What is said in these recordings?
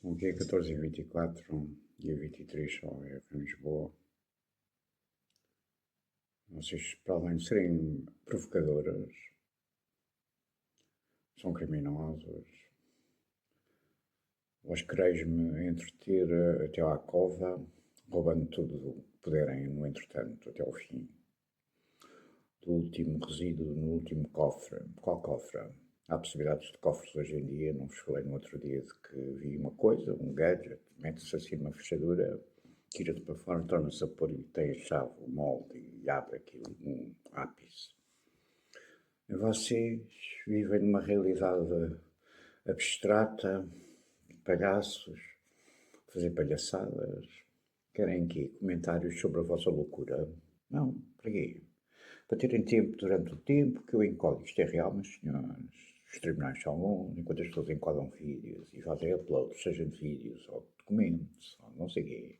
O dia 14 e 24, dia 23 só é em Lisboa. Vocês, para além de serem provocadoras, são criminosos. Vós quereis-me entreter até à cova, roubando tudo o que puderem, no entretanto, até ao fim. Do último resíduo no último cofre. Qual cofre? Há possibilidades de cofres hoje em dia. Não vos falei no outro dia de que vi uma coisa, um gadget, mete-se assim numa fechadura, tira-te para fora, torna-se a pôr e tem a chave, o molde e abre aquilo, um ápice. E vocês vivem numa realidade abstrata, palhaços, fazer palhaçadas. Querem aqui comentários sobre a vossa loucura? Não, para quê? Para terem tempo durante o tempo que eu encodo. Isto é real, meus senhores. Os tribunais são longos, enquanto as pessoas encodam vídeos e fazem uploads, seja de vídeos ou de documentos, ou não sei o quê.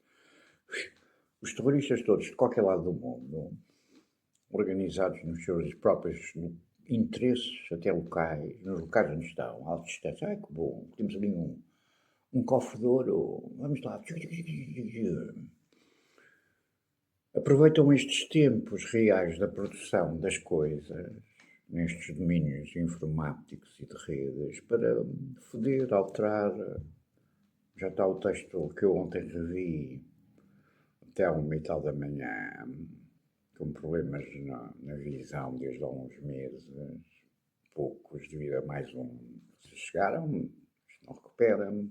Os terroristas todos, de qualquer lado do mundo, organizados nos seus próprios interesses, até locais, nos locais onde estão, à alta distância. Ai, que bom, temos ali um cofre de ouro, vamos lá. Aproveitam estes tempos reais da produção das coisas, nestes domínios informáticos e de redes, para foder, alterar. Já está o texto que eu ontem revi, até à 1 e tal da manhã, com problemas na visão desde há uns meses, poucos, devido a mais um. Se chegaram, isto não recupera, um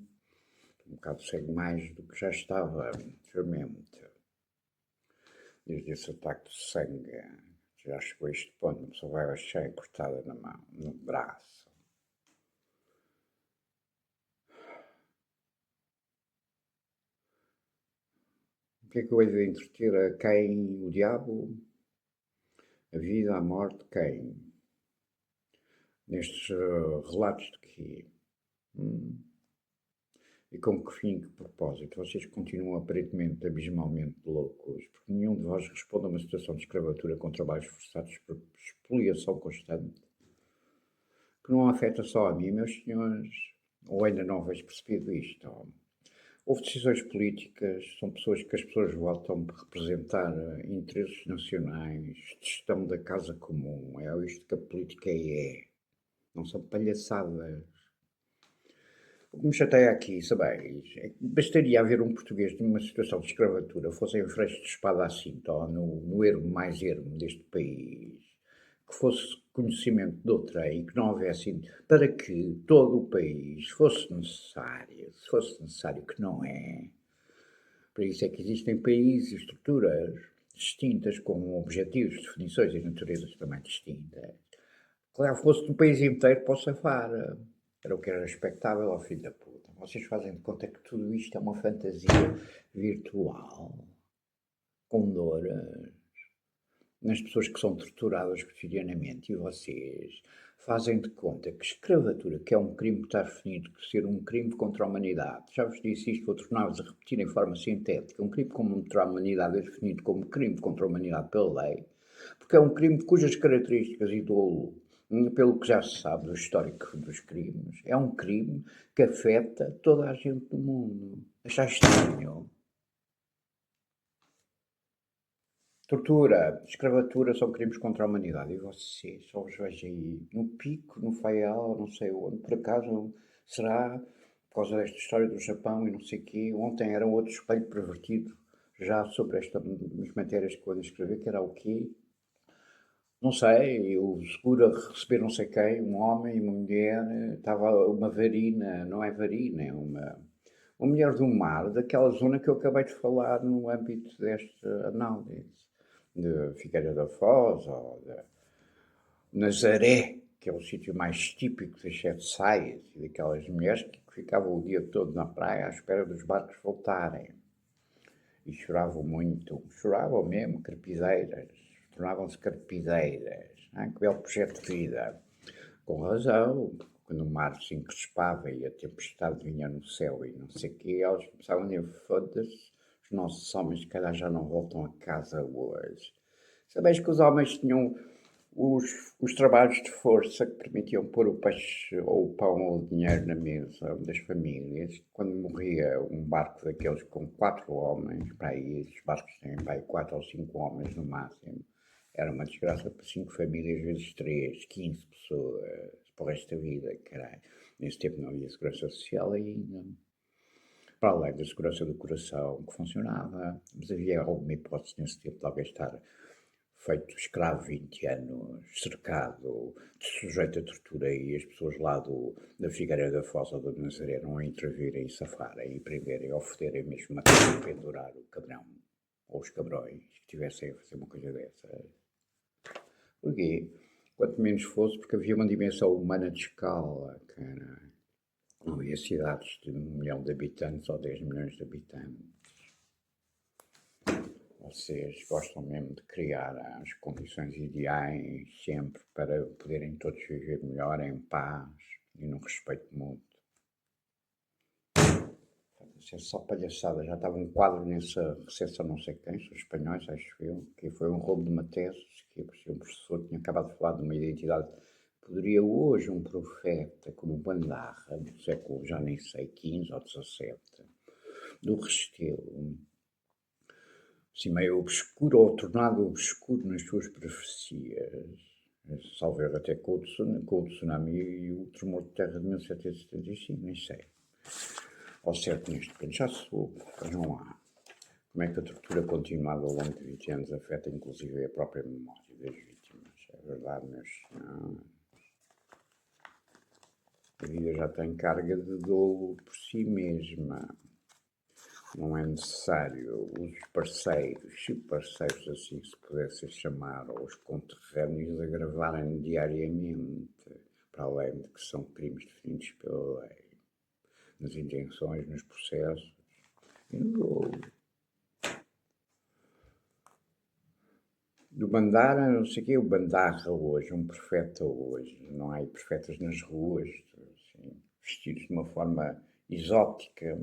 bocado segue mais do que já estava anteriormente. Desde esse ataque de sangue, já chegou a este ponto, uma pessoa vai cheia cortada na mão, no braço. O que é que eu hei de entreter a quem? O diabo? A vida, a morte, quem? Nestes relatos de quê? E com que fim, que propósito? Vocês continuam aparentemente abismalmente loucos, porque nenhum de vós responde a uma situação de escravatura com trabalhos forçados por expoliação constante, que não afeta só a mim, meus senhores, ou ainda não vejo percebido isto. Houve decisões políticas, são pessoas que as pessoas votam para representar interesses nacionais, gestão da casa comum, é isto que a política é, não são palhaçadas. O que me chateia aqui, sabeis, é que bastaria haver um português numa situação de escravatura, fosse em freixo de espada à cinta, ou no ermo mais ermo deste país, que fosse conhecimento de outrem e que não houvesse, para que todo o país fosse necessário, se fosse necessário, que não é. Para isso é que existem países e estruturas distintas, com objetivos, definições e naturezas também distintas. Claro, fosse no país inteiro para o safar. Era o que era expectável ao fim da puta. Vocês fazem de conta que tudo isto é uma fantasia virtual, com dor nas pessoas que são torturadas cotidianamente, e vocês fazem de conta que escravatura, que é um crime que está definido por ser um crime contra a humanidade, já vos disse isto, vou tornar-vos a repetir em forma sintética, um crime contra a humanidade é definido como crime contra a humanidade pela lei, porque é um crime cujas características e dolo, pelo que já se sabe do histórico dos crimes, é um crime que afeta toda a gente do mundo. Achar estranho? Tortura, escravatura são crimes contra a humanidade. E vocês, só os vejo aí no Pico, no Faial, não sei onde. Por acaso, será por causa desta história do Japão e não sei o quê. Ontem era outro espelho pervertido, já sobre estas matérias que eu ando a escrever, que era o quê? Não sei, o seguro a receber não sei quem, um homem e uma mulher, estava uma varina, não é varina, é uma mulher do mar, daquela zona que eu acabei de falar no âmbito desta análise, de Figueira da Foz ou de Nazaré, que é o sítio mais típico das sete saias e daquelas mulheres que ficavam o dia todo na praia à espera dos barcos voltarem. E choravam muito, choravam mesmo, carpideiras, tornavam-se carpideiras. Ah, que belo projeto de vida. Com razão, quando o mar se encrespava e a tempestade vinha no céu e não sei o quê, elas começavam a dizer, foda-se, os nossos homens, se calhar já não voltam a casa hoje. Sabeis que os homens tinham os trabalhos de força que permitiam pôr o peixe ou o pão ou o dinheiro na mesa das famílias, quando morria um barco daqueles com 4 homens, para aí, os barcos têm para aí 4 ou 5 homens no máximo, era uma desgraça para 5 famílias vezes 3, 15 pessoas, para o resto da vida, caralho. Nesse tempo não havia segurança social ainda. Para além da segurança do coração, que funcionava, mas havia alguma hipótese nesse tempo de alguém estar feito escravo 20 anos, cercado, sujeito a tortura e as pessoas lá da Figueira da Foz ou da Nazaré não intervirem e safarem e prenderem ou foderem mesmo até pendurar o cabrão ou os cabrões que tivessem a fazer uma coisa dessa. Porquê? Quanto menos fosse, porque havia uma dimensão humana de escala, cara. Não havia cidades de 1 milhão de habitantes ou 10 milhões de habitantes. Vocês gostam mesmo de criar as condições ideais sempre para poderem todos viver melhor, em paz e num respeito mútuo. Isso é só palhaçada. Já estava um quadro nessa recepção não sei quem, os espanhóis, acho eu, que foi um roubo de uma tese, que um professor tinha acabado de falar de uma identidade. Poderia hoje um profeta como Bandarra, do século, já nem sei, XV ou XVII, do Restelo, assim meio obscuro ou tornado obscuro nas suas profecias, salvo erro até com o tsunami e o tremor de terra de 1775, nem sei. Ao certo neste momento já soube, mas não há. Como é que a tortura continuada ao longo de 20 anos afeta inclusive a própria memória das vítimas? É verdade, meus senhores. A vida já tem carga de dolo por si mesma. Não é necessário os parceiros, se parceiros assim se pudessem chamar, ou os conterrâneos, agravarem diariamente, para além de que são crimes definidos pela lei, nas intenções, nos processos e no dolo. Do Bandara, não sei o quê, o Bandarra hoje, um profeta hoje, não há profetas nas ruas, assim, vestidos de uma forma exótica,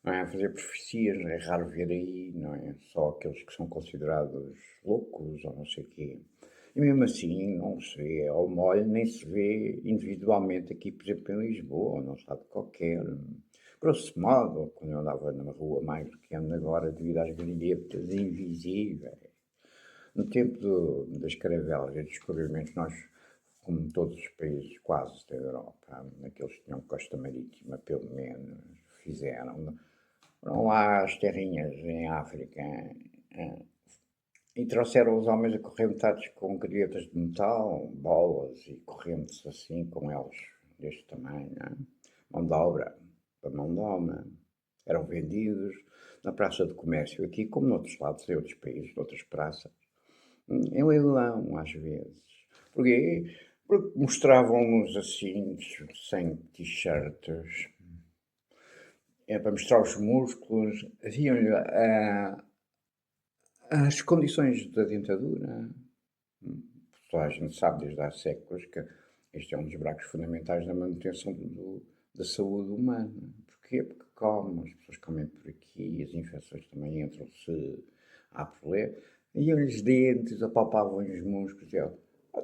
não é? A fazer profecias, é raro ver aí, não é? Só aqueles que são considerados loucos ou não sei o quê. E mesmo assim não se vê ao molho, nem se vê individualmente aqui, por exemplo, em Lisboa, ou num estado qualquer. Grosso modo, quando eu andava na rua mais do que ando agora, devido às grilhetas invisíveis. No tempo das caravelas e dos descobrimentos, nós, como todos os países quase da Europa, aqueles que tinham costa marítima, pelo menos, fizeram. Foram lá às terrinhas em África e trouxeram os homens acorrentados com grilhetas de metal, bolas e correntes assim, com eles deste tamanho, mão de obra, para mão de obra. Eram vendidos na praça de comércio, aqui como noutros lados, em outros países, noutras praças, em leilão, às vezes. Porquê? Porque mostravam-nos assim, sem t-shirts, para mostrar os músculos, haviam-lhe as condições da dentadura. Toda a gente sabe desde há séculos que este é um dos buracos fundamentais da manutenção da saúde humana. Porquê? Porque as pessoas comem por aqui, as infecções também entram se há problema. Iam-lhes dentes, apalpavam os músculos, diziam,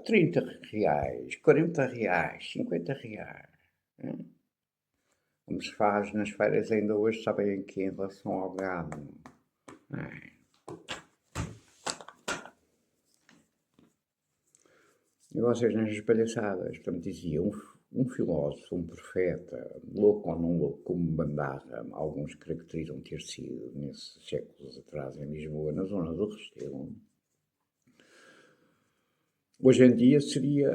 30 reais, 40 reais, 50 reais. Como se faz nas feiras ainda hoje, sabem aqui em relação ao gado. E vocês nestas palhaçadas, portanto, dizia um filósofo, um profeta, louco ou não louco, como Bandarra, alguns caracterizam ter sido, nesses séculos atrás, em Lisboa, na zona do Restelo. Hoje em dia seria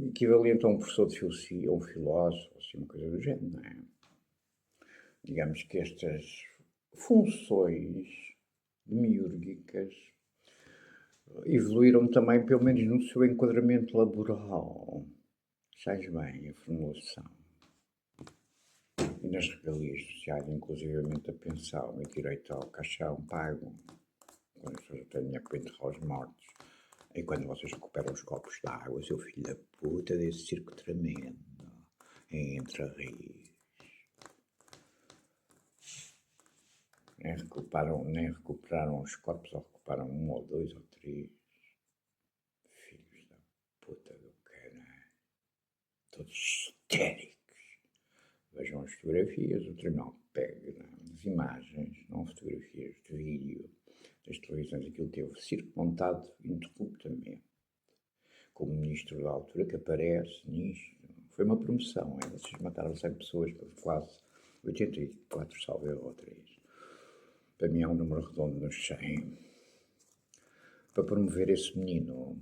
equivalente a um professor de filosofia, ou um filósofo, assim, uma coisa do género, não é? Digamos que estas funções demiúrgicas evoluíram também, pelo menos no seu enquadramento laboral. Sais bem a formulação. E nas regalias sociais, inclusivamente a pensão e direito ao caixão pago, quando as pessoas têm dinheiro para enterrar os mortos. E quando vocês recuperam os copos de água, seu filho da puta desse circo tremendo, entre a rios. Nem recuperaram os corpos, ou recuperaram um ou dois ou três. Filhos da todos histéricos. Vejam as fotografias, o tribunal pega nas imagens, não fotografias de vídeo das televisões, aquilo teve circo montado ininterruptamente. Como ministro da altura que aparece nisto, foi uma promoção, vocês mataram 100 pessoas, quase 84, salvo erro, ou 3. Para mim é um número redondo nos 100. Para promover esse menino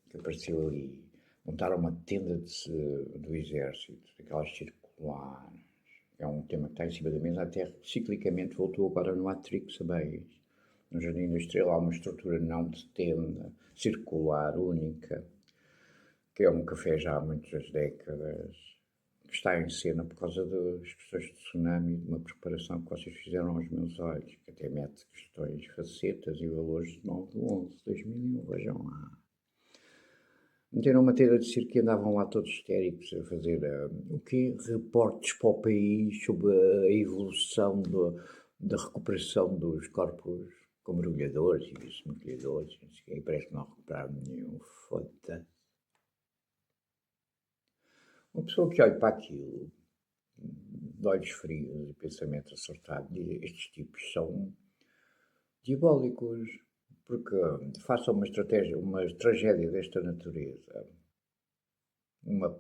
que apareceu ali, montaram uma tenda do exército, aquelas circulares, é um tema que está em cima da mesa, até ciclicamente voltou agora no Atrix, sabéis? No Jardim Industrial há uma estrutura não de tenda, circular, única, que é um café já há muitas décadas, que está em cena por causa das questões de tsunami, de uma preparação que vocês fizeram aos meus olhos, que até mete questões, facetas e valores de 9 de 11 de 2001, vejam lá. Meteram uma tenda de circo e andavam lá todos histéricos a fazer o quê? Reportes para o país sobre a evolução da recuperação dos corpos com mergulhadores e vice-mergulhadores, e parece que não recuperaram nenhum, foda-se. Uma pessoa que olha para aquilo, de olhos frios e pensamento acertado, diz: estes tipos são diabólicos, porque façam uma tragédia desta natureza, uma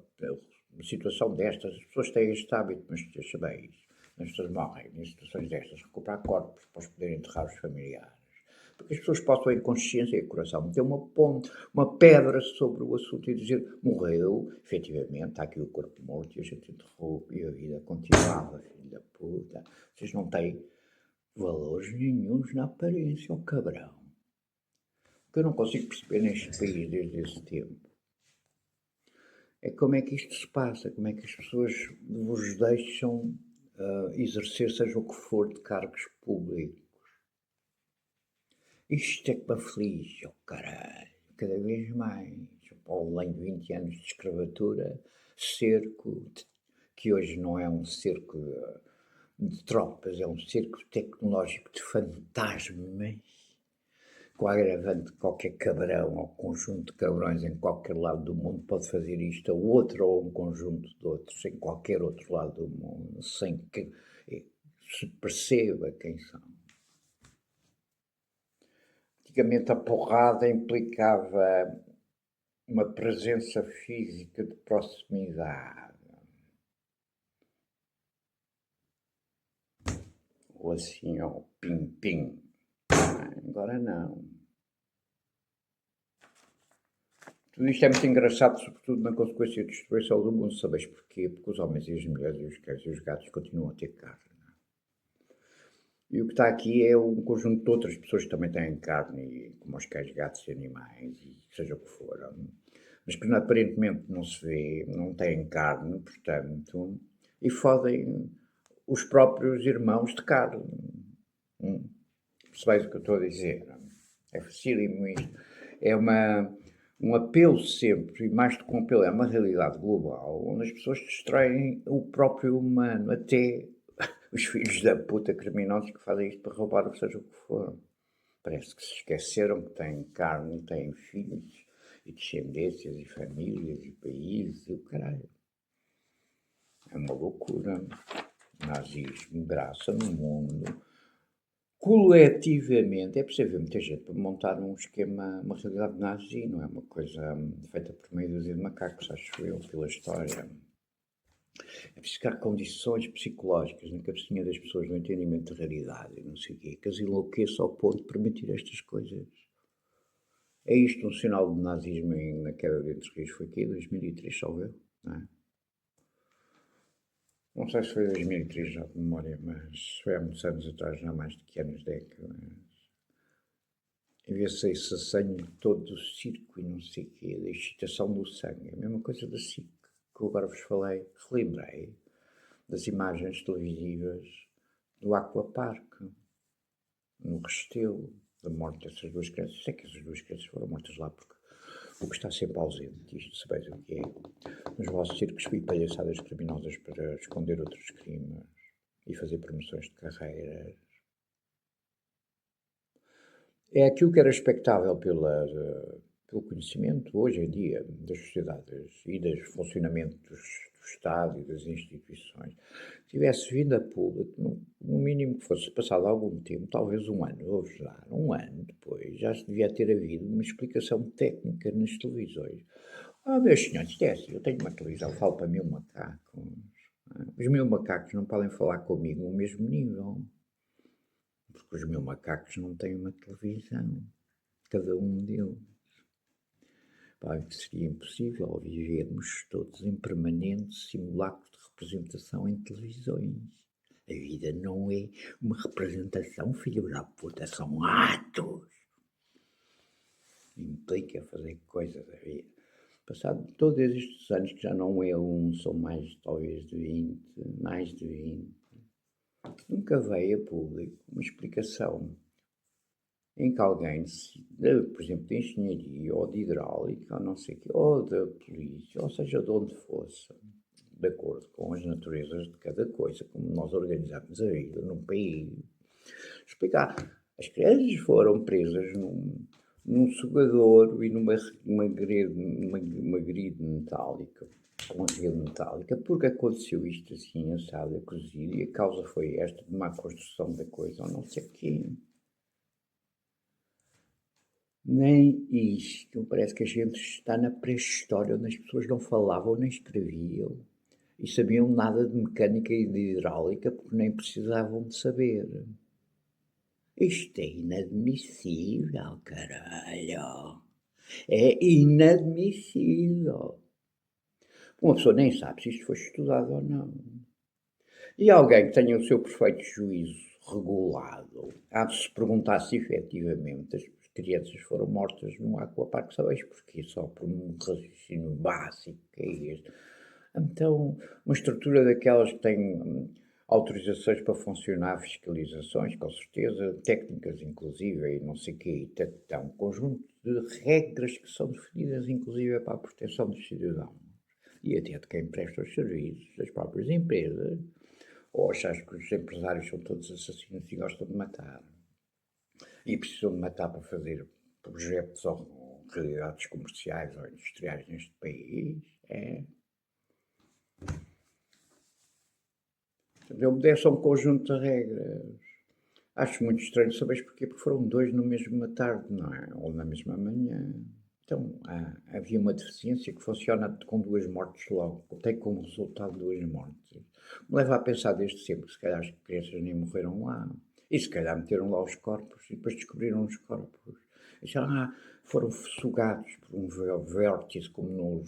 situação destas, as pessoas têm este hábito, mas sabeis, as pessoas morrem em situações destas, recuperar corpos para os poderem enterrar os familiares. Porque as pessoas possam, em consciência e coração, meter uma pedra sobre o assunto e dizer: morreu, efetivamente, está aqui o corpo morto e a gente enterrou e a vida continuava, filho da puta. Vocês não têm valores nenhuns na aparência, ó cabrão. O que eu não consigo perceber neste país desde esse tempo é como é que isto se passa, como é que as pessoas vos deixam exercer seja o que for de cargos públicos. Isto é que me aflige, oh caralho, cada vez mais. Além de 20 anos de escravatura, cerco, que hoje não é um cerco de tropas, é um cerco tecnológico de fantasmas, com a agravante de qualquer cabrão ou conjunto de cabrões em qualquer lado do mundo pode fazer isto a outro ou um conjunto de outros em qualquer outro lado do mundo, sem que se perceba quem são. Antigamente a porrada implicava uma presença física de proximidade. Ou assim, ó, pim-pim. Agora não. Tudo isto é muito engraçado, sobretudo na consequência de destruição do mundo. Sabeis porquê? Porque os homens e as mulheres e os cães e os gatos continuam a ter carne. E o que está aqui é um conjunto de outras pessoas que também têm carne, como os cães, gatos e animais, e seja o que for. Mas que aparentemente não se vê, não têm carne, portanto, e fodem os próprios irmãos de carne. Percebes o que eu estou a dizer? É facílimo isto. É um apelo sempre, e mais do que um apelo, é uma realidade global, onde as pessoas destroem o próprio humano, até os filhos da puta criminosos que fazem isto para roubar o que seja o que for. Parece que se esqueceram que têm carne, têm filhos, e descendências, e famílias, e países, e o caralho. É uma loucura. O nazismo graça no mundo. Coletivamente, é preciso ver muita gente para montar um esquema, uma realidade nazi, não é uma coisa feita por meio dúzia de macacos, acho eu, pela história. É preciso criar condições psicológicas na cabecinha das pessoas no entendimento de realidade e não sei o quê, que as enlouqueçam ao ponto de permitir estas coisas. É isto um sinal de nazismo na queda de Entre Rios, foi aqui, 2003, salvo eu, não é? Não sei se foi 2003 já de memória, mas foi há muitos anos atrás, já há mais de que anos, décadas. E vê-se esse sangue todo do circo e não sei o quê, da excitação do sangue. A mesma coisa da SIC, que eu agora vos falei, relembrei das imagens televisivas do Aquapark, no Restelo, da morte dessas duas crianças. Sei que essas duas crianças foram mortas lá porque o que está sempre ausente, isto sabes o que é, nos vossos circos e palhaçadas criminosas para esconder outros crimes e fazer promoções de carreiras. É aquilo que era expectável pelo conhecimento, hoje em dia, das sociedades e dos funcionamentos do Estado e das instituições, tivesse vindo a público, no mínimo que fosse passado algum tempo, talvez um ano, vou-vos dar, um ano depois, já se devia ter havido uma explicação técnica nas televisões. Meus senhores, isto é assim, eu tenho uma televisão, falo para 1000 macacos. Os 1000 macacos não podem falar comigo no mesmo nível, porque os 1000 macacos não têm uma televisão, cada um deles. Pá, que seria impossível vivermos todos em permanente simulacro de representação em televisões. A vida não é uma representação, filho da puta, são atos. Implica fazer coisas da vida. Passado todos estes anos, que já não é um, são mais talvez de 20, mais de 20, nunca veio a público uma explicação em que alguém, por exemplo, de engenharia ou de hidráulica, ou não sei o quê, ou da polícia, ou seja, de onde fosse, de acordo com as naturezas de cada coisa, como nós organizamos a vida num país, explicar. As crianças foram presas num sugador e numa grade metálica, uma rede metálica, porque aconteceu isto assim, assado, a cozido, e a causa foi esta de má construção da coisa, ou não sei o quê. Nem isto, parece que a gente está na pré-história, onde as pessoas não falavam nem escreviam e sabiam nada de mecânica e de hidráulica porque nem precisavam de saber. Isto é inadmissível, caralho. É inadmissível. Uma pessoa nem sabe se isto foi estudado ou não. E alguém que tenha o seu perfeito juízo regulado, há de se perguntar se efetivamente as crianças foram mortas num aquaparque, sabes porquê? Só por um raciocínio básico, que é este. Então, uma estrutura daquelas que tem autorizações para funcionar, fiscalizações, com certeza, técnicas inclusive, e não sei o quê, tem um conjunto de regras que são definidas inclusive para a proteção dos cidadãos e até de quem presta os serviços, das próprias empresas. Ou achas que os empresários são todos assassinos e gostam de matar? E precisam de matar para fazer projetos ou realidades comerciais ou industriais neste país? É. Eu obedece a um conjunto de regras. Acho muito estranho, sabes porquê? Porque foram dois na mesma tarde, não é? Ou na mesma manhã. Então, havia uma deficiência que funciona com 2 mortes logo, tem como resultado 2 mortes. Me leva a pensar desde sempre que se calhar as crianças nem morreram lá. E se calhar meteram lá os corpos e depois descobriram os corpos. E disseram, foram sugados por um vértice como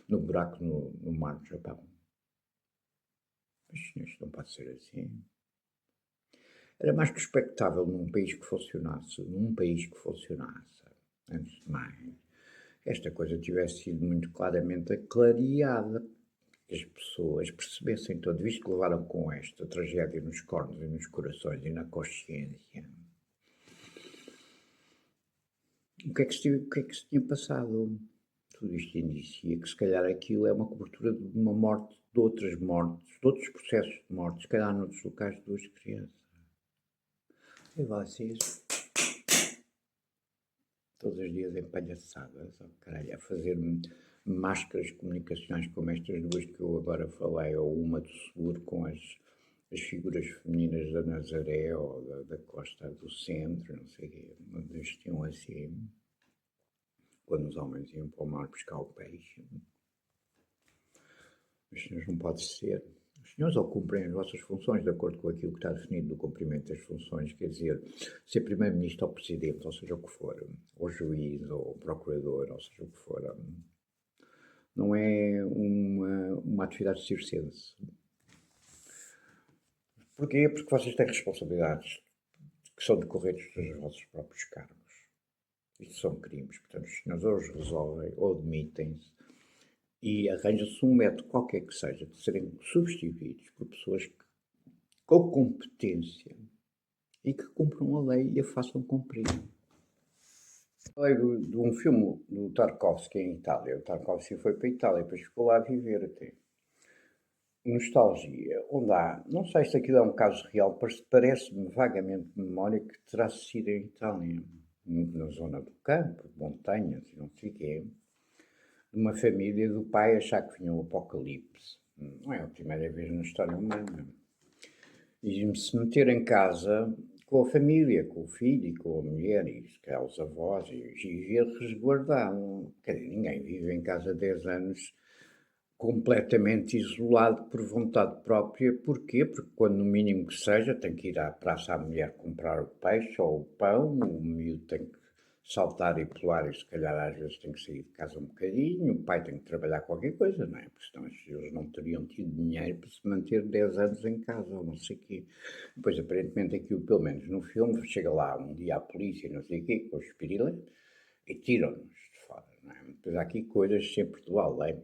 no buraco no mar do Japão. Mas isto não pode ser assim. Era mais que expectável num país que funcionasse, antes de mais, esta coisa tivesse sido muito claramente aclareada, que as pessoas percebessem todo, visto que levaram com esta tragédia nos cornos e nos corações e na consciência. O que é que se tinha passado? Tudo isto indicia que se calhar aquilo é uma cobertura de uma morte, de outras mortes, de outros processos de morte, se calhar noutros locais de 2 crianças. E vocês, todos os dias em palhaçadas, caralho, a fazer máscaras comunicacionais como estas 2 que eu agora falei, ou uma do seguro com as figuras femininas da Nazaré ou da Costa do Centro, não sei o quê, vestiam assim, quando os homens iam para o mar pescar o peixe. Os senhores não pode ser. Os senhores ou cumprem as vossas funções de acordo com aquilo que está definido no cumprimento das funções, quer dizer, ser Primeiro-Ministro ou Presidente, ou seja o que for, ou juiz, ou procurador, ou seja o que for, não é uma atividade circense. Porquê? Porque vocês têm responsabilidades que são decorrentes dos vossos próprios cargos. Isto são crimes, portanto os senhores ou os resolvem ou demitem-se e arranja-se um método qualquer que seja de serem substituídos por pessoas com competência e que cumpram a lei e a façam cumprir. Falei de um filme do Tarkovsky em Itália. O Tarkovsky foi para a Itália, depois ficou lá a viver até. Nostalgia, onde há, não sei se aquilo é um caso real, parece-me vagamente de memória que terá sido em Itália. na zona do campo, montanhas e não sei o quê, de uma família do pai achar que vinha o apocalipse. Não é a primeira vez na história humana. E se meter em casa com a família, com o filho e com a mulher, e se calhar os avós, e ver resguardado. Quer dizer, ninguém vive em casa 10 anos completamente isolado por vontade própria. Porquê? Porque quando no mínimo que seja, tem que ir à praça a mulher comprar o peixe ou o pão, o miúdo tem que saltar e pular e se calhar às vezes tem que sair de casa um bocadinho, o pai tem que trabalhar qualquer coisa, não é? Porque senão eles não teriam tido dinheiro para se manter 10 anos em casa ou não sei o quê. Depois, aparentemente, aquilo, pelo menos no filme, chega lá um dia a polícia, não sei o quê, com os pirilas, e tiram-nos de fora, não é? Depois há aqui coisas sempre do além.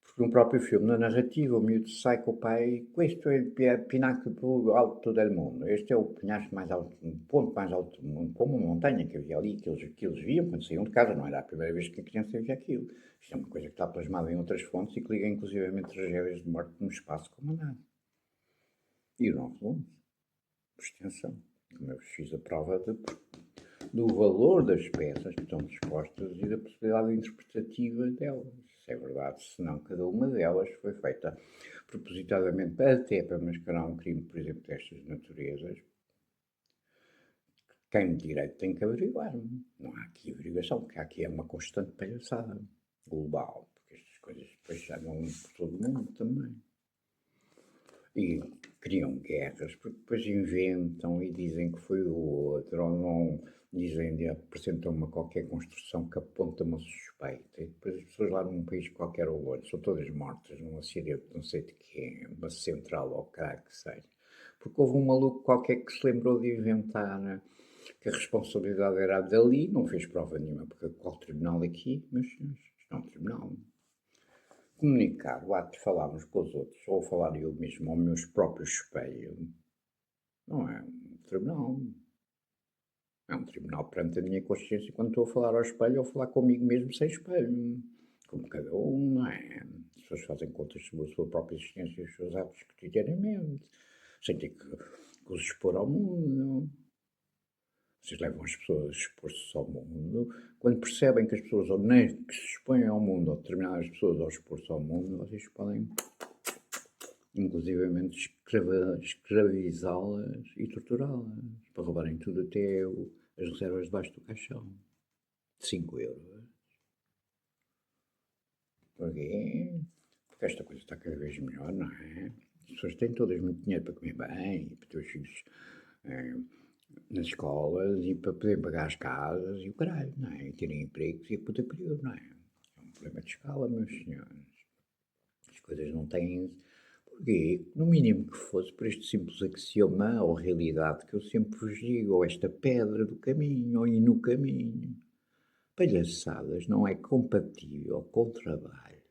Porque no próprio filme, na narrativa, o miúdo sai com o pai, questo é il pináculo più alto del mundo. Este é o penhasco mais alto, um ponto mais alto do mundo, como uma montanha que havia ali, que eles viam quando saíam de casa, não era a primeira vez que a criança via aquilo. Isto é uma coisa que está plasmada em outras fontes e que liga inclusivamente tragédias de morte no espaço como nada. E o nosso mundo, por extensão, como eu fiz a prova do valor das peças que estão dispostas e da possibilidade interpretativa delas. Se é verdade, senão cada uma delas foi feita propositadamente até para mascarar um crime, por exemplo, destas naturezas. Quem de direito tem que averiguar. Não há aqui averiguação, porque aqui é uma constante palhaçada global, porque estas coisas depois já vão por todo o mundo também. E criam guerras, porque depois inventam e dizem que foi o outro, ou não dizem, apresentam uma qualquer construção que aponta uma suspeita, e depois as pessoas lá num país qualquer ou outro são todas mortas num acidente, não sei de quê, uma central ou o caralho que seja. Porque houve um maluco qualquer que se lembrou de inventar, né, que a responsabilidade era dali, não fez prova nenhuma, porque qual tribunal aqui, meus senhores, isto é um tribunal. Comunicar, o ato de falarmos com os outros, ou falar eu mesmo ao meus próprios espelho, não é um tribunal. É um tribunal perante a minha consciência quando estou a falar ao espelho ou a falar comigo mesmo sem espelho. Como cada um, não é? As pessoas fazem contas sobre a sua própria existência e os seus atos cotidianamente, sem ter que os expor ao mundo. Vocês levam as pessoas a expor-se ao mundo. Quando percebem que as pessoas ou nem que se expõem ao mundo, ou determinadas pessoas ao expor-se ao mundo, vocês podem inclusivamente escravizá-las e torturá-las, para roubarem tudo até as reservas debaixo do caixão. De 5 euros. Porquê? Porque esta coisa está cada vez melhor, não é? As pessoas têm todas muito dinheiro para comer bem, e para ter os filhos nas escolas, e para poder pagar as casas, e o caralho, não é? E terem empregos e a puta período, não é? É um problema de escala, meus senhores. As coisas não têm. Porquê? No mínimo que fosse por este simples axioma ou realidade que eu sempre vos digo, ou esta pedra do caminho, ou ir no caminho. Palhaçadas não é compatível com o trabalho.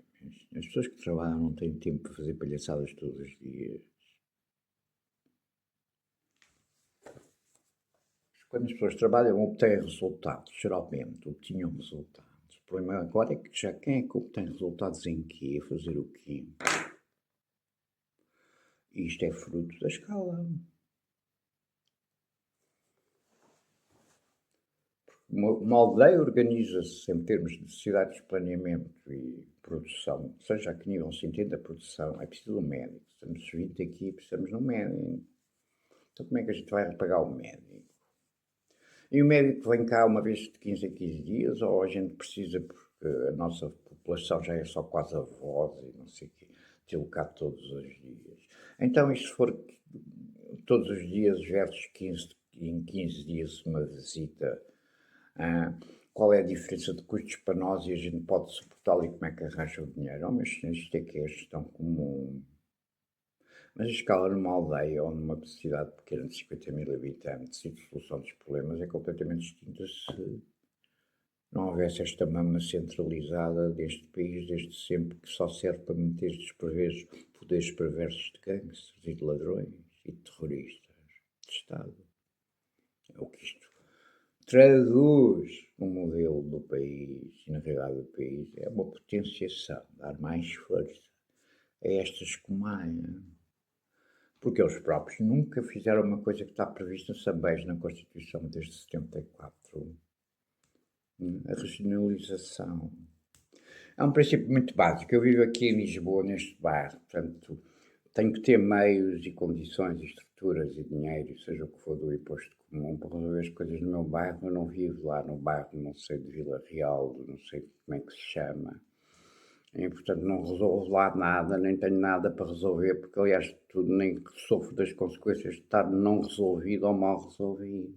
As pessoas que trabalham não têm tempo para fazer palhaçadas todos os dias. Quando as pessoas trabalham, obtêm resultados, geralmente obtinham resultados. O problema agora é que já quem é que obtém resultados em quê? Fazer o quê? E isto é fruto da escala. Uma aldeia organiza-se em termos de necessidades de planeamento e produção, seja a que nível se entenda a produção, é preciso um médico. Estamos 20 aqui, precisamos de um médico. Então como é que a gente vai pagar o médico? E o médico vem cá uma vez de 15 a 15 dias, ou a gente precisa, porque a nossa população já é só quase avós e não sei o quê, tê-lo cá todos os dias. Então, e se for todos os dias versus 15, em 15 dias uma visita, qual é a diferença de custos para nós e a gente pode suportá-lo e como é que arranja o dinheiro? Oh, meus senhores, isto é que é a gestão comum. Mas a escala numa aldeia ou numa cidade pequena de 50 mil habitantes e de solução dos problemas é completamente distinta se não houvesse esta mama centralizada deste país desde sempre que só serve para meter estes poderes perversos de gangsters e de ladrões e de terroristas de Estado. É o que isto traduz no modelo do país e na realidade do país é uma potenciação, dar mais força a esta escumalha. porque eles próprios nunca fizeram uma coisa que está prevista também na Constituição desde 74, a regionalização. É um princípio muito básico. Eu vivo aqui em Lisboa, neste bairro, portanto, tenho que ter meios e condições, e estruturas e dinheiro, seja o que for do imposto comum, para resolver as coisas no meu bairro. Eu não vivo lá no bairro, não sei, de Vila Real, não sei como é que se chama. E, portanto, não resolvo lá nada, nem tenho nada para resolver, porque, aliás, tudo nem sofro das consequências de estar não resolvido ou mal resolvido.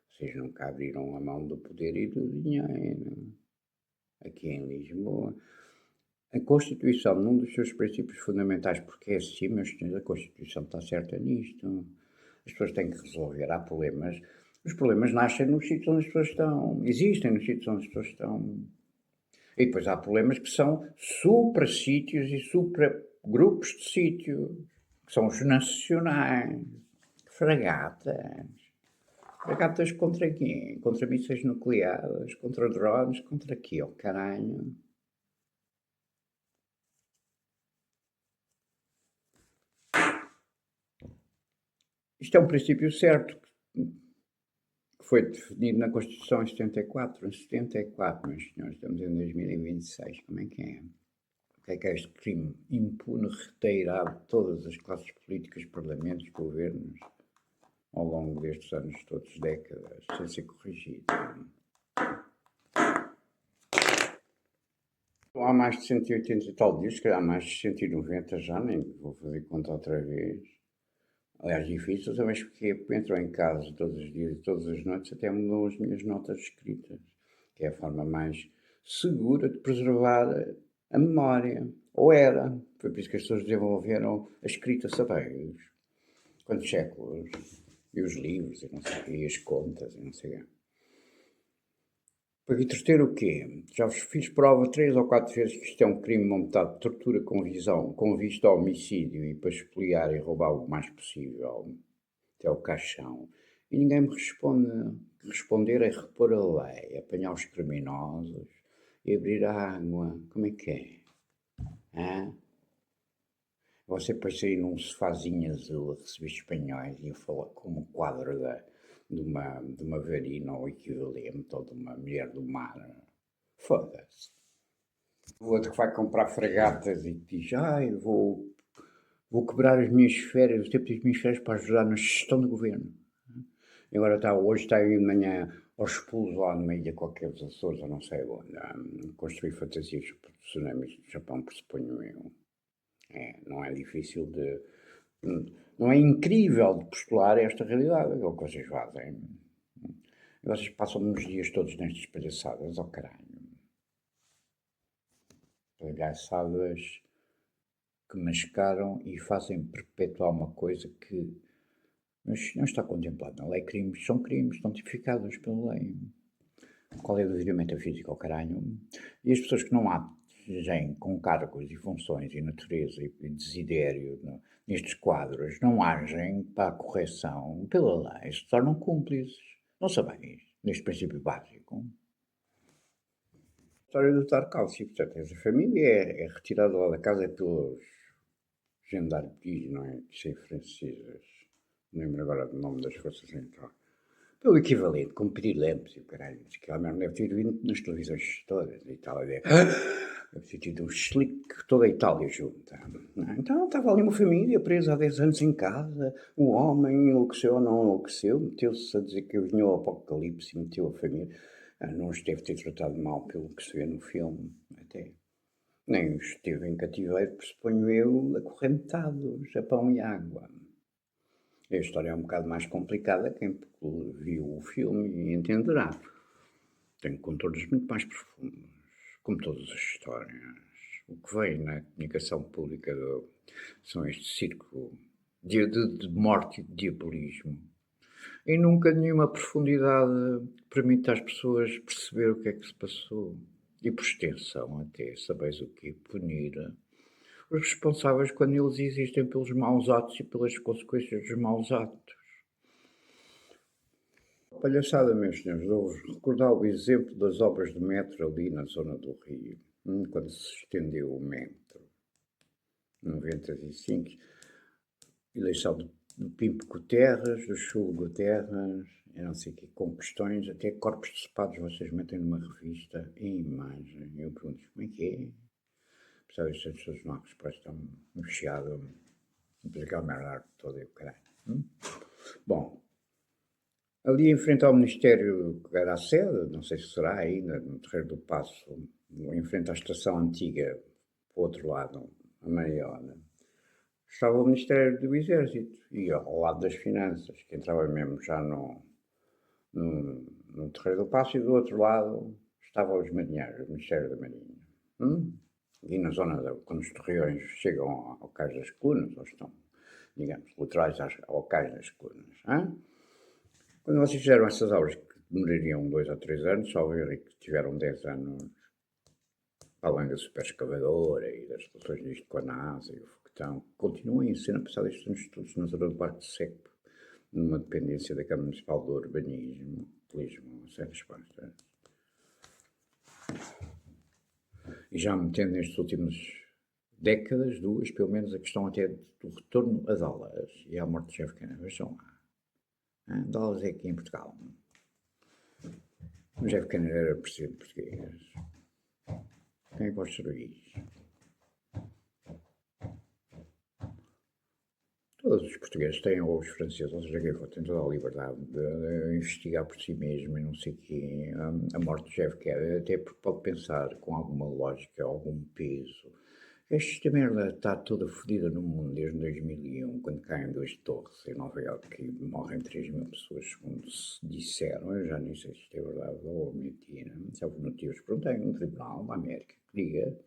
Vocês nunca abriram a mão do poder e do dinheiro. Aqui em Lisboa. A Constituição, num dos seus princípios fundamentais, porque é assim, meus senhores, a Constituição está certa nisto. As pessoas têm que resolver, há problemas. Os problemas nascem nos sítios onde as pessoas estão, existem nos sítios onde as pessoas estão. E depois há problemas que são supra-sítios e supra-grupos de sítios, que são os nacionais. Fragatas. Fragatas contra quem? Contra mísseis nucleares, contra drones, contra quê? Oh, caralho. Isto é um princípio certo, que foi definido na Constituição em 74. Em 74, meus senhores, estamos em 2026, como é que é? O que é este crime impune, reteirado de todas as classes políticas, parlamentos, governos, ao longo destes anos todos, décadas, sem ser corrigido? Há mais de 180 e tal dias, se calhar mais de 190 já, nem vou fazer conta outra vez. Aliás, difícil, mas porque entro em casa todos os dias e todas as noites, até mudam as minhas notas escritas, que é a forma mais segura de preservar a memória. Ou era. Foi por isso que as pessoas desenvolveram a escrita, sabem, quantos séculos, e os livros, e não sei, e as contas, e não sei o quê. Para entreter o quê? Já vos fiz prova 3 ou 4 vezes que isto é um crime montado de tortura com visão, com vista ao homicídio e para expoliar e roubar o mais possível, até o caixão. E ninguém me responde. Responder é repor a lei, apanhar os criminosos e abrir a água. Como é que é? Hã? Você depois aí num sofazinho azul a receber espanhóis e a falar como um quadro de uma varina ou equivalente, ou de uma mulher do mar. Foda-se. O outro que vai comprar fragatas e diz, vou quebrar as minhas férias, o tempo das minhas férias para ajudar na gestão do governo. E agora hoje está aí de manhã aos pulos lá numa ilha qualquer dos Açores, ou não sei onde, construir fantasias sobre tsunamis do Japão, pressuponho eu. Não é difícil de... Não é incrível de postular esta realidade, é o que vocês fazem. E vocês passam uns dias todos nestas palhaçadas, oh caralho. Palhaçadas que mascaram e fazem perpetuar uma coisa que não está contemplado na lei. Crimes são crimes, estão tipificados pela lei. Qual é o dever metafísico ao caralho? E as pessoas que não agem com cargos e funções e natureza e desidério nestes quadros, não agem para a correção pela lei, se tornam cúmplices. Não sabeis neste princípio básico. A história do Tarkovsky, portanto, essa família é retirada lá da casa pelos gendarmes, não é? Sem franceses. Não lembro agora do nome das forças então. Pelo equivalente, com pirilampos e o caralho. Que ela mesmo deve ter vindo nas televisões todas. A Itália deve ter tido um slick toda a Itália junta. Então estava ali uma família presa há 10 anos em casa. O homem enlouqueceu ou não enlouqueceu. Meteu-se a dizer que vinha o apocalipse e meteu a família. Não os deve ter tratado mal pelo que se vê no filme. Até. Nem os teve em cativeiro, pressuponho eu, acorrentado, Japão e água. A história é um bocado mais complicada, quem viu o filme entenderá. Tem contornos muito mais profundos, como todas as histórias. O que vem na comunicação pública são este círculo de morte e de diabolismo. E nunca nenhuma profundidade permite às pessoas perceber o que é que se passou. E por extensão até, sabeis o quê? Punir os responsáveis quando eles existem pelos maus atos e pelas consequências dos maus atos. Palhaçada, meus senhores, vou-vos recordar o exemplo das obras de metro ali na zona do Rio, quando se estendeu o metro, em 95. eleição do Pimpo Guterres, do Chulo Guterres, eu não sei o quê, com questões, até corpos decepados vocês metem numa revista em imagem. Eu pergunto, como é que é? Pessoal, estas pessoas não respostam no chiado, depois aquela merda toda e o caralho. Bom, ali em frente ao Ministério, que era a sede, não sei se será ainda, no Terreiro do Paço, em frente à estação antiga, para o outro lado, a Mariana, estava o Ministério do Exército e ao lado das Finanças, que entrava mesmo já no Terreiro do Paço, e do outro lado estavam os marinheiros, o Ministério da Marinha. E na zona, quando os torreões chegam ao Cais das Colunas, ou estão, digamos, laterais ao Cais das Colunas. Quando vocês fizeram essas obras que demorariam 2 ou 3 anos, só ver que tiveram 10 anos, além da super escavadora e das relações disto com a NASA e o foguetão, continuam em cena passado estes anos todos na zona do Parque de Seco, numa dependência da Câmara Municipal de Urbanismo, Turismo, sem resposta. E já metendo nestas últimas décadas, 2, pelo menos, a questão até do retorno a Dallas e à morte de Jeff Kennedy. Vejam lá. Dallas é aqui em Portugal. O Jeff Kennedy era presidente português. Quem é que pode saber isso? Todos os portugueses têm, ou os franceses, ou seja, quem for, têm toda a liberdade de investigar por si mesmo e não sei o quê. A morte de Jeff Kennedy, até porque pode pensar com alguma lógica, algum peso. Esta merda está toda fodida no mundo desde 2001, quando caem 2 torres em Nova Iorque e morrem 3.000 pessoas, segundo se disseram. Eu já nem sei se isto é verdade ou mentira. Se houve motivos, perguntei um tribunal da América que diga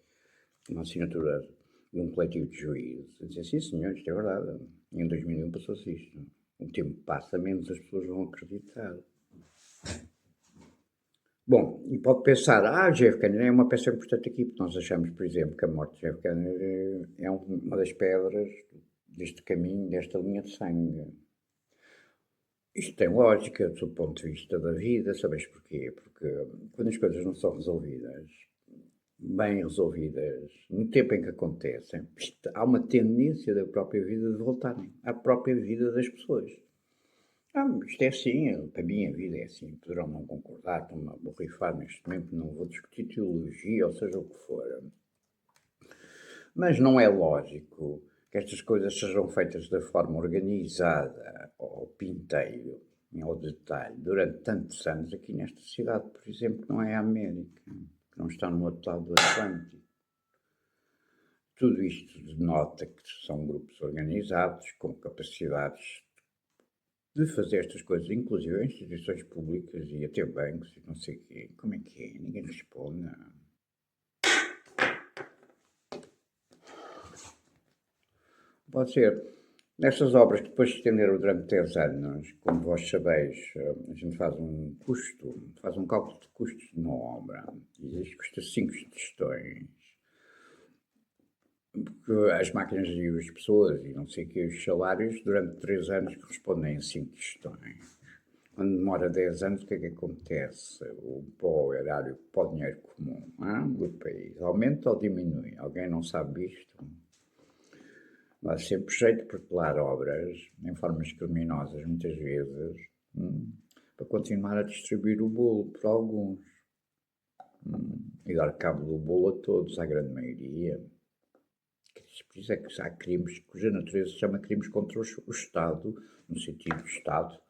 uma assinatura de um coletivo de juízes. Eu disse, sim senhor, isto é verdade. Em 2001 passou-se isto. O tempo passa, menos as pessoas vão acreditar. Bom, e pode pensar, Jeff Kennedy é uma peça importante aqui, porque nós achamos, por exemplo, que a morte de Jeff Kennedy é uma das pedras deste caminho, desta linha de sangue. Isto tem lógica, do ponto de vista da vida, sabes porquê? Porque quando as coisas não são resolvidas, bem resolvidas, no tempo em que acontecem, há uma tendência da própria vida de voltarem à própria vida das pessoas. Isto é assim, para mim a vida é assim, poderão não concordar, estão-me a borrifar neste momento, não vou discutir teologia, ou seja o que for. Mas não é lógico que estas coisas sejam feitas da forma organizada, ao pinteiro, ao detalhe, durante tantos anos aqui nesta cidade, por exemplo, que não é a América, que não está no outro lado do Atlântico. Tudo isto denota que são grupos organizados, com capacidades de fazer estas coisas, inclusive em instituições públicas e até bancos e não sei o quê. Como é que é? Ninguém responde. Pode ser. Nestas obras que depois se estenderam durante 10 anos, como vós sabeis, a gente faz um cálculo de custos de uma obra, e isto custa 5 gestões, porque as máquinas e as pessoas e não sei o que, os salários, durante 3 anos correspondem a 5 gestões. Quando demora 10 anos, o que é que acontece? Para o erário, para o dinheiro comum do país, aumenta ou diminui? Alguém não sabe isto? Dá sempre jeito de protelar obras em formas criminosas, muitas vezes, para continuar a distribuir o bolo para alguns. E dar cabo do bolo a todos, à grande maioria. Por isso é que há crimes cuja natureza se chama crimes contra o Estado, no sentido do Estado,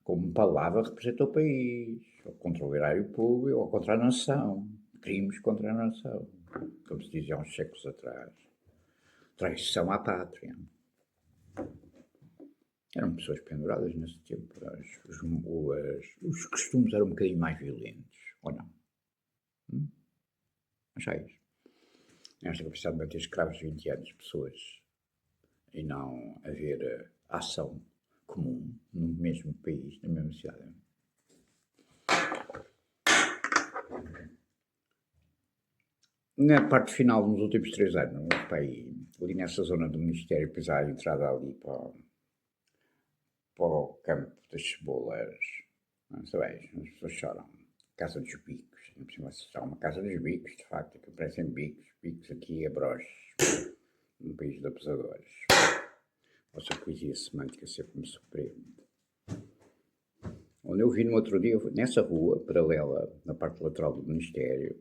como palavra representa o país, ou contra o erário público, ou contra a nação. Crimes contra a nação, como se dizia há uns séculos atrás. Traição à pátria. Eram pessoas penduradas nesse tempo. Os costumes eram um bocadinho mais violentos, ou não? Achais? Esta capacidade de manter escravos 20 anos, pessoas, e não haver ação comum no mesmo país, na mesma cidade. Na parte final, nos últimos 3 anos, ali nessa zona do Ministério, depois há a entrada ali para o campo das cebolas, não sabes, as pessoas choram. Casa dos Bicos, não precisa ser uma casa dos bicos, de facto, que parecem bicos aqui a broches, no país de abusadores. vossa poesia semântica sempre me surpreende. Onde eu vi no outro dia, nessa rua, paralela, na parte lateral do Ministério,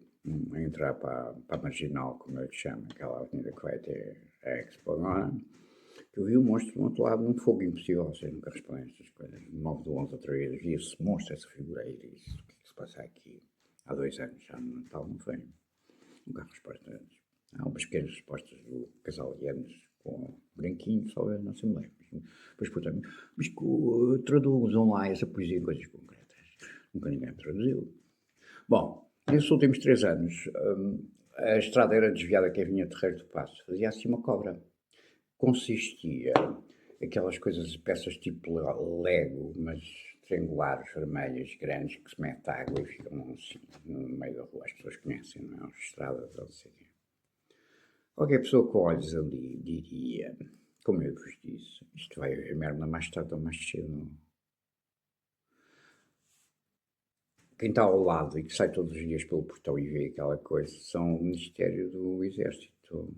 a entrar para a Marginal, como eu lhe chamo, aquela avenida que vai até a Expo agora, que eu vi o monstro do outro lado num fogo impossível. Vocês nunca respondem estas coisas. No 9 do 11, outra vez, vi esse monstro, essa figura aí, disse, o que é que se passa aqui? Há 2 anos, já no Natal, não foi? Nunca há resposta antes. Há umas pequenas respostas do casal de anos com branquinho, só na Assembleia. Depois, portanto, mas traduzam lá essa poesia em coisas concretas. Nunca ninguém traduziu. Bom, nesses últimos 3 anos, a estrada era desviada que vinha de Terreiro do Paço. Fazia assim uma cobra. Consistia aquelas coisas, peças tipo Lego, mas triangulares, vermelhas, grandes, que se mete água e ficam assim, no meio da rua. As pessoas conhecem, não é? As estradas, não sei o quê. Qualquer pessoa com olhos ali diria, como eu vos disse, isto vai haver merda mais tarde ou mais cedo. Quem está ao lado e que sai todos os dias pelo portão e vê aquela coisa são o Ministério do Exército.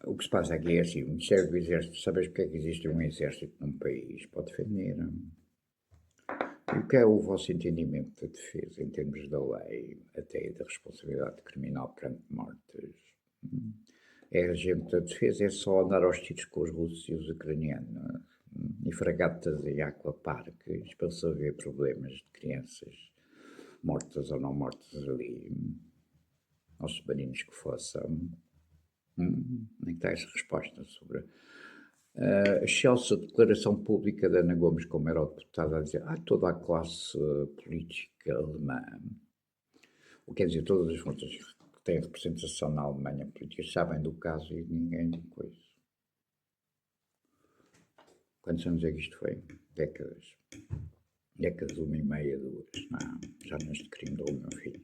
O que se passa aqui é assim, o Ministério do Exército, sabes porque é que existe um exército num país? Para defender. E o que é o vosso entendimento da defesa em termos da lei, até da responsabilidade criminal perante mortes? É a gente da defesa, é só andar aos tiros com os russos e os ucranianos e fragatas e aquaparques para resolver problemas de crianças mortas ou não mortas ali, aos submarinos que fossem. Nem que está essa resposta sobre a excelsa declaração pública da Ana Gomes como eurodeputada a dizer toda a classe política alemã, ou quer dizer, todas as forças que têm representação na Alemanha política sabem do caso e ninguém coisa. Quantos anos é que isto foi? Décadas. Décadas, 1,5, 2. Não, já neste crime do meu filho.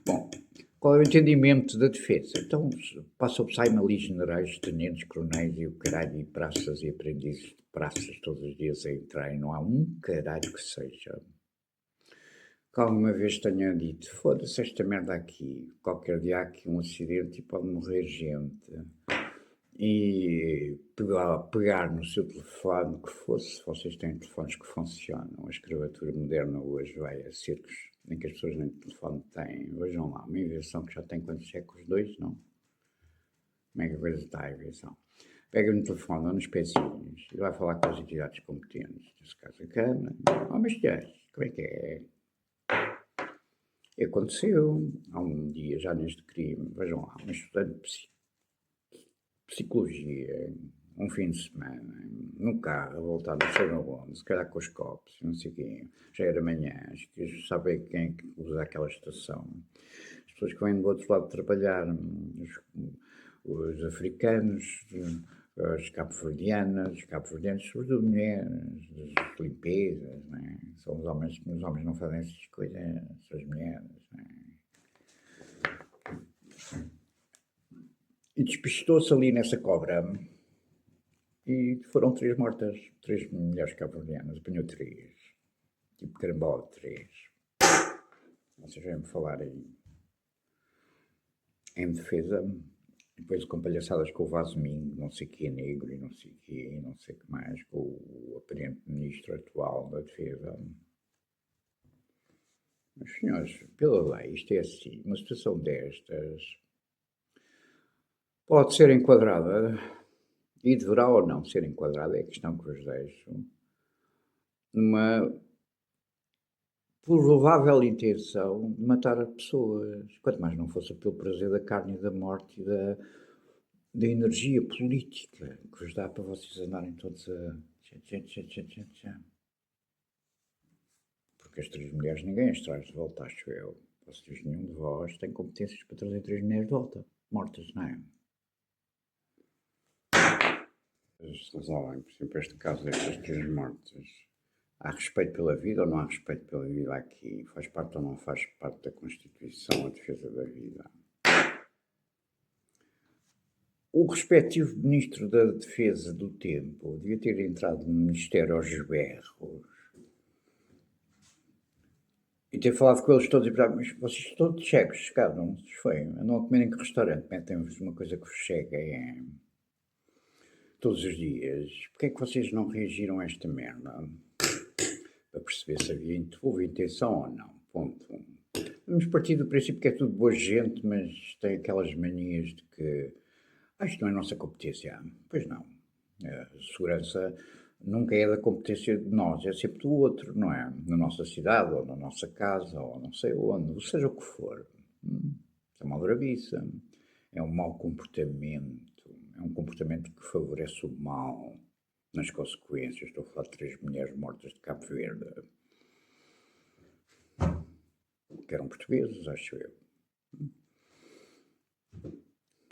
Bom, qual é o entendimento da defesa? Então, saem ali generais, tenentes, coronéis e o caralho, e praças e aprendizes de praças todos os dias a entrar e não há um caralho que seja. Que alguma vez tenha dito, foda-se esta merda aqui, qualquer dia há aqui um acidente e pode morrer gente. E pegar no seu telefone, que fosse, se vocês têm telefones que funcionam, a escravatura moderna hoje vai a circos em que as pessoas nem telefone têm. Vejam lá, uma invenção que já tem quantos séculos? 2, não? Como é que a coisa está a invenção? Pega no telefone ou nos pezinhos e vai falar com as entidades competentes, nesse caso a Câmara. Mas como é que é? E aconteceu há um dia, já neste crime, vejam lá, um estudante de psicologia, um fim de semana, no carro, a voltar não sei onde, se calhar com os copos, não sei quem, já era manhã, acho que sabem quem é que usa aquela estação. As pessoas que vêm do outro lado trabalhar, os africanos, as cabo-verdianas, sobretudo mulheres, as limpezas, não é? São os homens não fazem essas coisas, são as mulheres, não é? E despistou-se ali nessa cobra e foram 3 mortas, 3 mulheres cabo-verdianas, apanhou 3, tipo carambola de 3. Vocês vêm-me falar em defesa, depois com palhaçadas com o vaso minho, não sei o que é negro e não sei o que, não sei o que mais, com o aparente ministro atual da defesa. Mas senhores, pela lei, isto é assim, uma situação destas pode ser enquadrada, e deverá ou não ser enquadrada, é a questão que vos deixo, numa provável intenção de matar pessoas, quanto mais não fosse pelo prazer da carne e da morte e da energia política que vos dá para vocês andarem todos a... Porque as 3 mulheres ninguém as traz de volta, acho eu. Vocês, nenhum de vós tem competências para trazer 3 mulheres de volta, mortas, não é? Eles resolvem, por exemplo, este caso destas 3 mortas. Há respeito pela vida ou não há respeito pela vida aqui? Faz parte ou não faz parte da Constituição a defesa da vida? O respectivo Ministro da Defesa do tempo devia ter entrado no Ministério aos berros e ter falado com eles todos e perguntado, mas vocês estão todos cegos, chegaram, foi, andam a comer em que restaurante, metem-vos uma coisa que vos chega, todos os dias, porque é que vocês não reagiram a esta merda? Para perceber se houve intenção ou não. Ponto. Vamos partir do princípio que é tudo boa gente, mas tem aquelas manias de que isto não é nossa competência. Pois não. A segurança nunca é da competência de nós, é sempre do outro, não é? Na nossa cidade, ou na nossa casa, ou não sei onde, seja o que for. É uma aldrabiça, é um mau comportamento, é um comportamento que favorece o mal nas consequências. Estou a falar de 3 mulheres mortas de Cabo Verde, que eram portugueses, acho eu,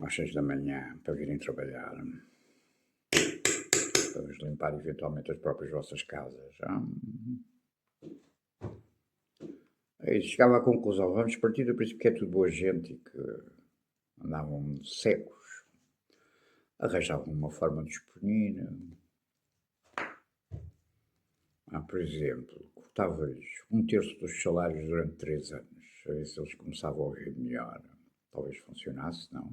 às 6 da manhã, para virem trabalhar, para vos limpar eventualmente as próprias vossas casas. Aí chegava à conclusão, vamos partir do princípio que é tudo boa gente e que andavam secos, arranjavam uma forma de os punir. Por exemplo, cortava-lhes 1/3 dos salários durante 3 anos, a ver se eles começavam a ouvir melhor. Talvez funcionasse, não?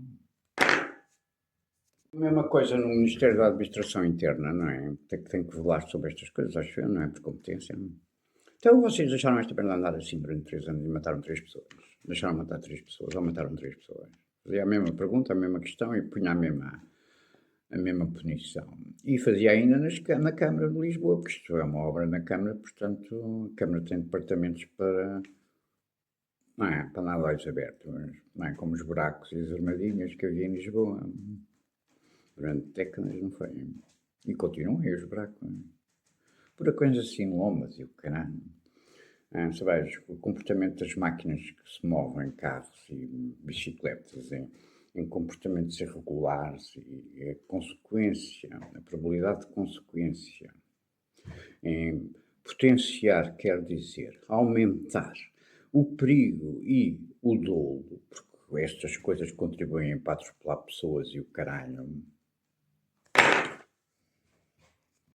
A mesma coisa no Ministério da Administração Interna, não é? Tem que velar sobre estas coisas, acho eu, não é? Por competência. Então vocês deixaram esta perna andar assim durante 3 anos e mataram 3 pessoas. Deixaram matar 3 pessoas ou mataram 3 pessoas. Fazia a mesma pergunta, a mesma questão e punha a mesma punição. E fazia ainda na Câmara de Lisboa, porque isto é uma obra na Câmara, portanto, a Câmara tem departamentos para, não é, para nada olhos abertos, não é, como os buracos e as armadilhas que havia em Lisboa. Durante décadas não foi. E continuam aí os buracos. Por coisas assim, lombas e o caralho. Você veja, o comportamento das máquinas que se movem, carros e bicicletas, em comportamentos irregulares e a consequência, a probabilidade de consequência, em potenciar, quer dizer, aumentar o perigo e o dolo, porque estas coisas contribuem para atropelar pessoas e o caralho,